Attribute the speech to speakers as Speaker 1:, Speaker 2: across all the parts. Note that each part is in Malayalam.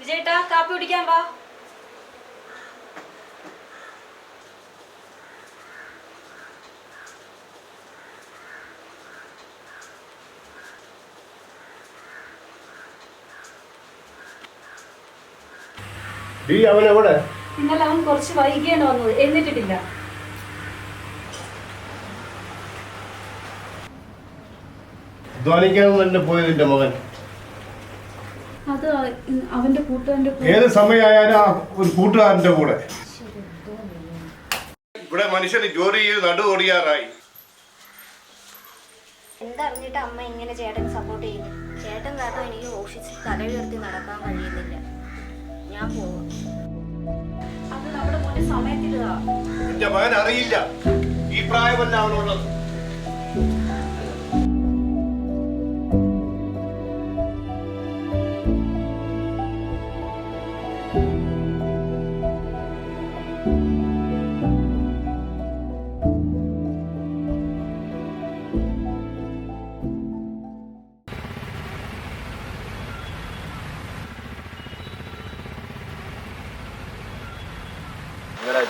Speaker 1: ചേട്ടാ കാപ്പി കുടിക്കാൻ വാ.
Speaker 2: അവനെവിടെ?
Speaker 1: ഇന്നലെ അവൻ കുറച്ച് വൈകിയാണ് വന്നത്, എഴുന്നേറ്റിട്ടില്ല.
Speaker 2: അധ്വാനിക്കാതെ തന്നെ പോയതിന്റെ മകൻ.
Speaker 1: അത് അവന്റെ കൂട്ടുകാരന്റെ
Speaker 2: ഏത് സമയമായാലും ഒരു കൂട്ടുകാരന്റെ കൂടെ. ഇവിടെ മനുഷ്യന് ജോലി ചെയ്ത് നടുവൊടിയാറായി.
Speaker 3: എന്തറിഞ്ഞിട്ട് അമ്മ ഇങ്ങനെ ചേട്ടൻ സപ്പോർട്ട് ചെയ്യുന്നു? ചേട്ടൻ കാരണം എനിക്ക് ഓഫീസിൽ തല ഉയർത്തി നടക്കാൻ കഴിയുന്നില്ല. ഞാൻ പോകും.
Speaker 1: അത് നമ്മുടെ മോനെ സമയത്തില്ല.
Speaker 2: എന്റെ മകൻ അറിയില്ല ഈ പ്രായമല്ല അവനുള്ളത്.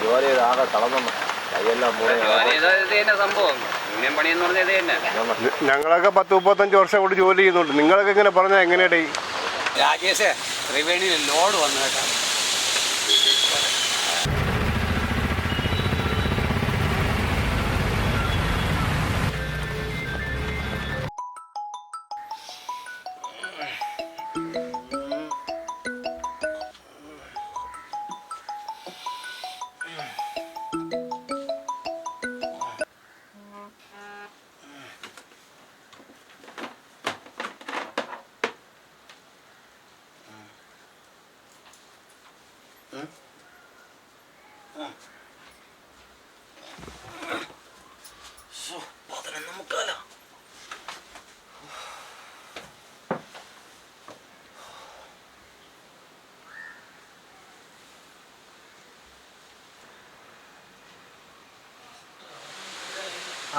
Speaker 4: ജോലി ചെയ്ത് ആകെ തളർന്നു കൈയെല്ലാം
Speaker 5: സംഭവം. യൂണിയൻ പണിയെന്ന് പറഞ്ഞത് ഇത് തന്നെ.
Speaker 2: ഞങ്ങളൊക്കെ 10-35 വർഷം കൊണ്ട് ജോലി ചെയ്യുന്നുണ്ട്. നിങ്ങളൊക്കെ ഇങ്ങനെ പറഞ്ഞാൽ എങ്ങനെയാടേ?
Speaker 5: രാജേഷ് റിവന്യൂവിൽ ലോഡ് വന്നു കേട്ടോ.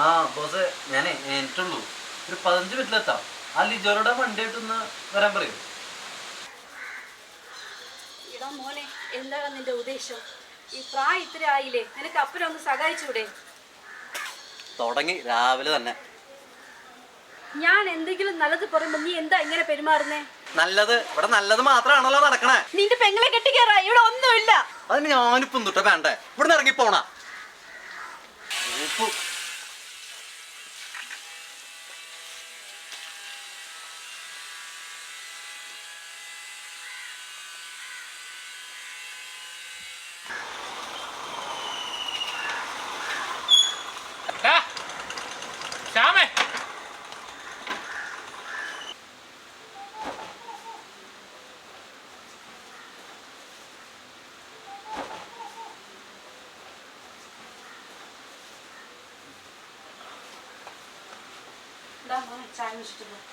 Speaker 4: ആ ബോസ്, ഞാനേ എനിട്ടുള്ളൂ ഒരു 15 മിനിറ്റിലെത്താം. ആ ലിജോയുടെ വണ്ടി ആയിട്ടൊന്ന് വരാൻ പറയൂ.
Speaker 1: ഇടാ മോനെ, എന്താണ് നിന്റെ ഉദ്ദേശം? ഈ പ്രായം ഇത്ര ആയില്ലേ, നിനക്ക് അപ്പനൊന്ന് സഹായിച്ചൂടെ?
Speaker 4: തുടങ്ങി രാവിലെ തന്നെ.
Speaker 1: ഞാൻ എന്തെങ്കിലും നല്ലത് പറയുമ്പോ നീ എന്താ ഇങ്ങനെ പെരുമാറുന്നേ?
Speaker 4: നല്ലത് ഇവിടെ നല്ലത് മാത്രമാണല്ലോ നടക്കണേ.
Speaker 1: നിന്റെ പെങ്ങളെ കെട്ടിക്കേറാ, ഇവിടെ ഒന്നുമില്ല.
Speaker 4: അതിന് ഞാനിപ്പം തൊട്ട് വേണ്ടേ ഇവിടുന്ന് ഇറങ്ങി പോണ.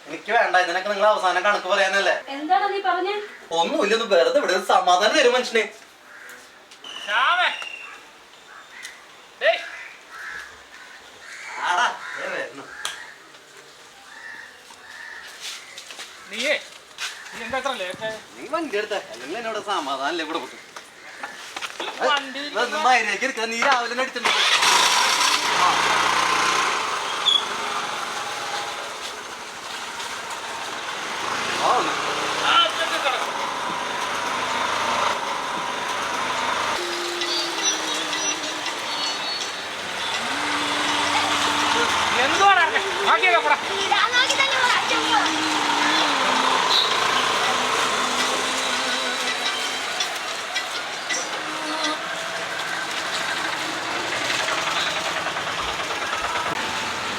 Speaker 4: എനിക്ക് വേണ്ട, ഇതിനൊക്കെ നിങ്ങൾ അവസാനം കണക്ക് പറയാനല്ലേ.
Speaker 1: എന്താണ് നീ പറഞ്ഞേ?
Speaker 4: ഒന്നുമില്ലെന്ന് വെറുതെ ഇവിടെ സമാധാനം തരും മനുഷ്യനെ. നീ വണ്ടി എടുത്ത അല്ലെങ്കിൽ എന്നോട് സമാധാനല്ലേ ഇവിടെ കൂട്ടും. നീ രാവിലെ അടിച്ചിട്ടുണ്ട്.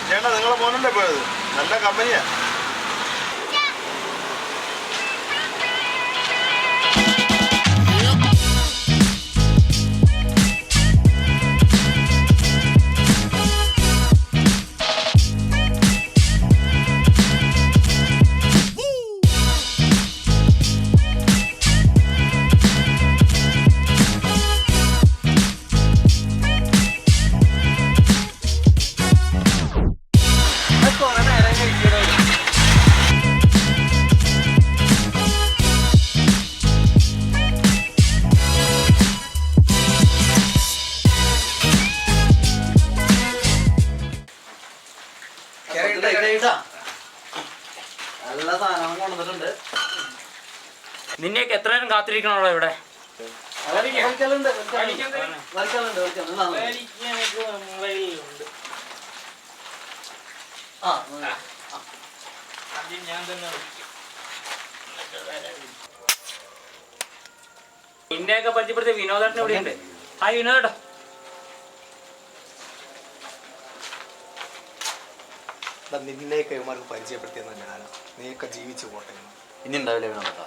Speaker 2: ചേട്ടാ, നിങ്ങളെ മോനല്ലേ പോയത്? നല്ല കമ്പനിയാ.
Speaker 4: കുറെ നേരം കഴിക്കണം. നല്ല സാധനം കൊണ്ടുവന്നിട്ടുണ്ട്.
Speaker 6: നിന്നെയൊക്കെ എത്ര നേരം കാത്തിരിക്കണോ ഇവിടെ?
Speaker 4: വലിക്കലുണ്ട്.
Speaker 6: നിന്നെയൊക്കെ പരിചയപ്പെടുത്തിയ വിനോദേട്ടൻ ഇവിടെയുണ്ട്. ഹായ് വിനോദേട്ടാ.
Speaker 7: നിന്നെയൊക്കെ ഇവന്മാർക്ക് പരിചയപ്പെടുത്തിയെന്ന ഞാനാ. നീയൊക്കെ ജീവിച്ചു പോട്ടെ.
Speaker 4: ഇനി ഉണ്ടാവില്ല വിനോദേട്ടാ.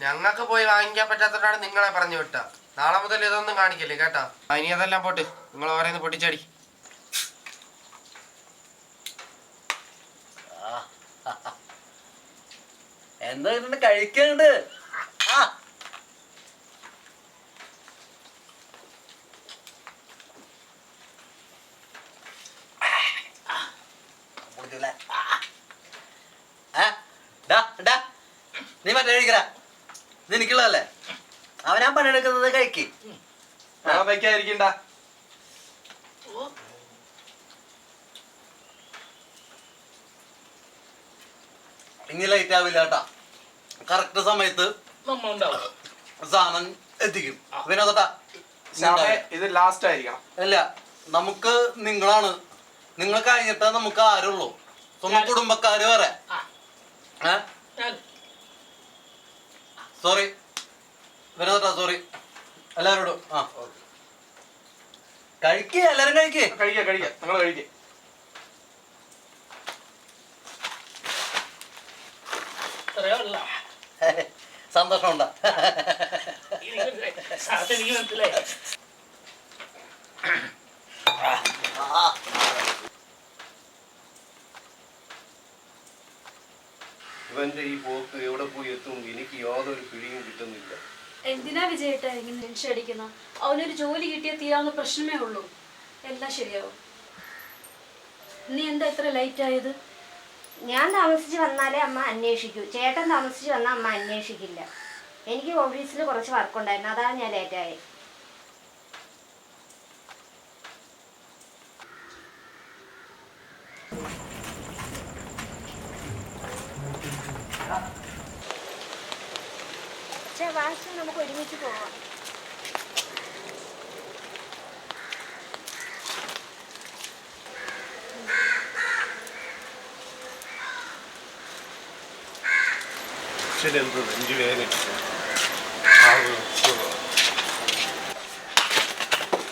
Speaker 8: ഞങ്ങൾക്ക് പോയി വാങ്ങിക്കാൻ പറ്റാത്തതാണ് നിങ്ങളെ പറഞ്ഞു വിട്ട. നാളെ മുതൽ ഇതൊന്നും കാണിക്കല്ലേ കേട്ടാ. ഇനി അതെല്ലാം പോട്ട്, നിങ്ങൾ ഓരോന്ന് പൊട്ടിച്ചടി.
Speaker 4: എന്താ കഴിക്കാനുണ്ട്? നീ മറ്റേ കഴിക്കല, ഇത് എനിക്കുള്ളതല്ലേ. അവനാ പണിയെടുക്കുന്നത് കഴിക്ക്.
Speaker 8: വയ്ക്കാതിരിക്കണ്ട.
Speaker 4: ഇനി ലൈറ്റ് ആവില്ല കേട്ടാ. കറക്റ്റ് സമയത്ത് സാധനം എത്തിക്കും. വിനോദട്ടാ,
Speaker 8: ഇത് ലാസ്റ്റ് ആയിരിക്കണം.
Speaker 4: അല്ല, നമുക്ക് നിങ്ങളാണ്. നിങ്ങൾ കഴിഞ്ഞിട്ടേ നമുക്ക് ആരുള്ളൂ. സ്വന്തം കുടുംബക്കാര് വരെ. സോറി വിനോദട്ടാ, സോറി എല്ലാവരോടും. കഴിക്കേ, എല്ലാരും കഴിക്കേ.
Speaker 8: കഴിക്കാം നിങ്ങൾ കഴിക്കേ.
Speaker 4: സന്തോഷമുണ്ടാ?
Speaker 2: ഇവന്റെ ഈ പോക്ക് എവിടെ പോയി എത്തും എനിക്ക് യാതൊരു പിടിയും കിട്ടുന്നില്ല.
Speaker 1: എന്തിനാ വിജയേട്ടാ ഇങ്ങനെ ടെൻഷൻ അടിക്കുന്ന? അവനൊരു ജോലി കിട്ടിയാൽ തീരാവുന്ന പ്രശ്നമേ ഉള്ളൂ. എല്ലാം ശരിയാവും. നീ എന്താ ഇത്ര ലൈറ്റ് ആയത്?
Speaker 3: ഞാൻ താമസിച്ച് വന്നാലേ അമ്മ അന്വേഷിക്കൂ. ചേട്ടൻ താമസിച്ച് വന്നാൽ അമ്മ അന്വേഷിക്കില്ല. എനിക്ക് ഓഫീസിൽ കുറച്ച് വർക്കുണ്ടായിരുന്നു, അതാണ് ഞാൻ ലേറ്റായത്. വാശി നമുക്ക് ഒരുമിച്ച് പോവാം.
Speaker 2: എന്തോ നെഞ്ചു വേദന.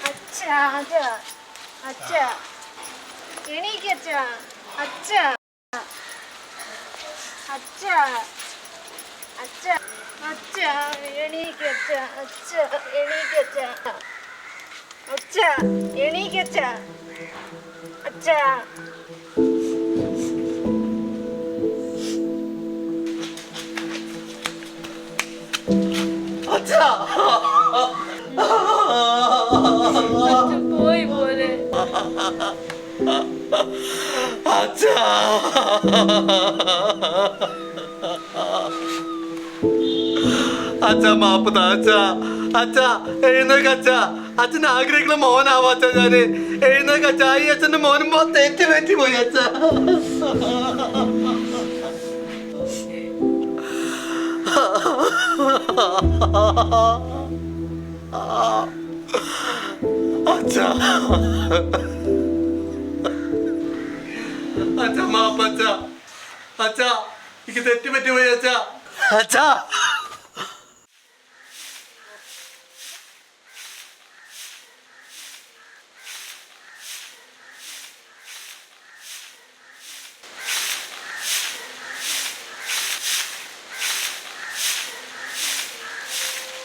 Speaker 3: അച്ഛാ അച്ഛാ എണീക്കച്ചാ. അച്ഛാ അച്ഛാ അച്ഛാ അച്ഛാ എണീക്കച്ചാ. അച്ഛാ എണീക്കച്ചാ. അച്ഛാ എണീക്കച്ചാ. അച്ഛാ
Speaker 1: പോയി പോലെ.
Speaker 4: അച്ഛാ മാപ്പ് താ അച്ഛാ. അച്ഛാ എഴുന്നേക്ക് അച്ഛാ. അച്ഛൻ ആഗ്രഹിക്കുന്ന മോനാവാ അച്ഛാ ഞാന്. എഴുന്നേക്ക് അച്ഛാ. ഈ അച്ഛന്റെ മോനും തെറ്റി പോയി അച്ഛാ. അച്ഛാ അച്ഛാ മാപ്പ് അച്ഛാ. അച്ഛാ എനിക്ക് തെറ്റി പോയി അച്ഛാ. അച്ഛാ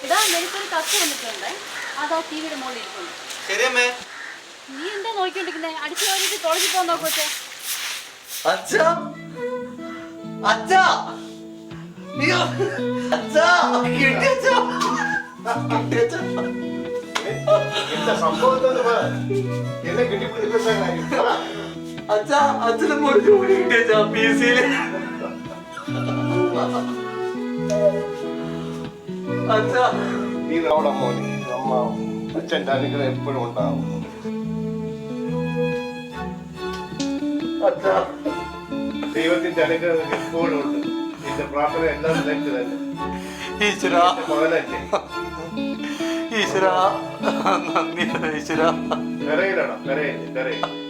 Speaker 1: ഇതാ എനിക്കൊരു കത്ത് വന്നിട്ടുണ്ട്. അതാ ടിവിയുടെ മുകളിൽ ഇരിക്കുന്നു.
Speaker 4: ശരിയമ്മേ.
Speaker 1: നീ എന്താ നോക്കിക്കൊണ്ടിരിക്കുന്നേ? അടിച്ചു കഴിഞ്ഞിട്ട് കോളേജിൽ പോകാൻ നോക്കട്ടെ.
Speaker 4: അച്ഛാ അച്ഛാ അയ്യോ അച്ഛാ കിട്ടി അച്ഛാ.
Speaker 2: എന്താ സംഭവം? എന്നെ കിട്ടിപ്പിടിക്കുന്ന കാര്യം
Speaker 4: അച്ഛാ. അച്ഛനെ മോൻ ജോലി കിട്ടി അച്ഛാ PC-ല്. അച്ഛാ
Speaker 2: നീ നോടെ മോനെ. അമ്മ അച്ഛൻ്റെ അനുഗ്രഹം എപ്പോഴും ഉണ്ടാവും.
Speaker 4: അച്ഛാ
Speaker 2: ദൈവത്തിന്റെ അനുഗ്രഹം എപ്പോഴും ഉണ്ട്. നിന്റെ പ്രാർത്ഥന എല്ലാം നിനക്ക് തന്നെ.
Speaker 4: ഈശ്വരാ
Speaker 2: മകനല്ലേ?
Speaker 4: ഈശ്വരാ നന്ദി ഈശ്വരാ
Speaker 2: കരയിലാണോ? കരയില്ല, കരയില്ല.